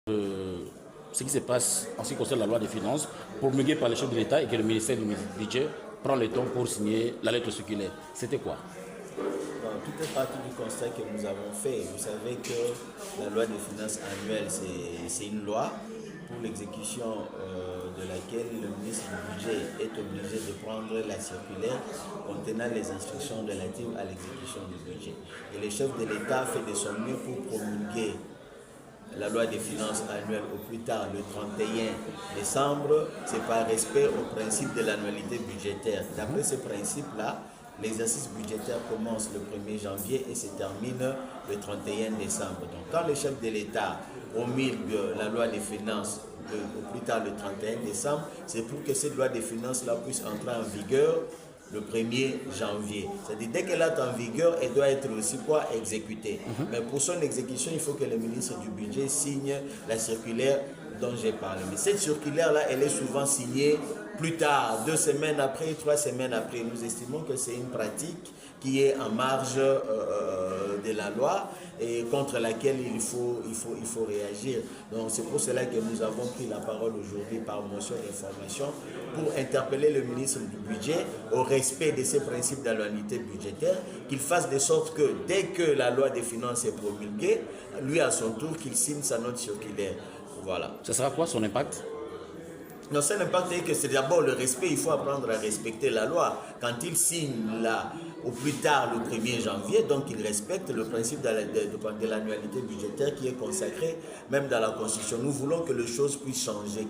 Ce qui se passe en ce qui concerne la loi des finances, promulguée par le chef de l'État et que le ministère du Budget prend le temps pour signer la lettre circulaire. C'était quoi? Bon, tout est parti du constat que nous avons fait. Vous savez que la loi des finances annuelle, c'est une loi pour l'exécution de laquelle le ministre du Budget est obligé de prendre la circulaire contenant les instructions relatives à l'exécution du budget. Et le chef de l'État fait de son mieux pour promulguer la loi des finances annuelles au plus tard le 31 décembre, c'est par respect au principe de l'annualité budgétaire. D'après ce principe-là, l'exercice budgétaire commence le 1er janvier et se termine le 31 décembre. Donc quand le chef de l'État promulgue la loi des finances au plus tard le 31 décembre, c'est pour que cette loi des finances-là puisse entrer en vigueur le 1er janvier. C'est-à-dire, dès qu'elle entre en vigueur, elle doit être aussi quoi? Exécutée. Mais pour son exécution, il faut que le ministre du Budget signe la circulaire dont j'ai parlé. Mais cette circulaire-là, elle est souvent signée plus tard, 2 semaines après, 3 semaines après. Nous estimons que c'est une pratique qui est en marge de la loi et contre laquelle il faut réagir. Donc c'est pour cela que nous avons pris la parole aujourd'hui par motion d'information pour interpeller le ministre du Budget au respect de ces principes d'annualité budgétaire, qu'il fasse de sorte que dès que la loi des finances est promulguée, lui à son tour qu'il signe sa note circulaire. Voilà. Ça sera quoi son impact? Non, c'est l'impact que c'est d'abord le respect, il faut apprendre à respecter la loi. Quand il signe là, au plus tard le 1er janvier, donc il respecte le principe de l'annualité budgétaire qui est consacré même dans la Constitution. Nous voulons que les choses puissent changer,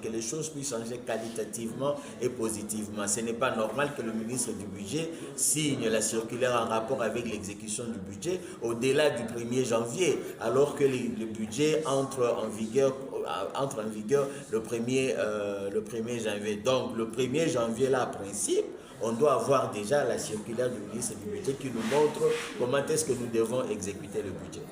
qualitativement et positivement. Ce n'est pas normal que le ministre du Budget signe la circulaire en rapport avec l'exécution du budget au-delà du 1er janvier, alors que le budget entre en vigueur le 1er janvier. Donc, le 1er janvier, là, en principe, on doit avoir déjà la circulaire du ministre du Budget qui nous montre comment est-ce que nous devons exécuter le budget.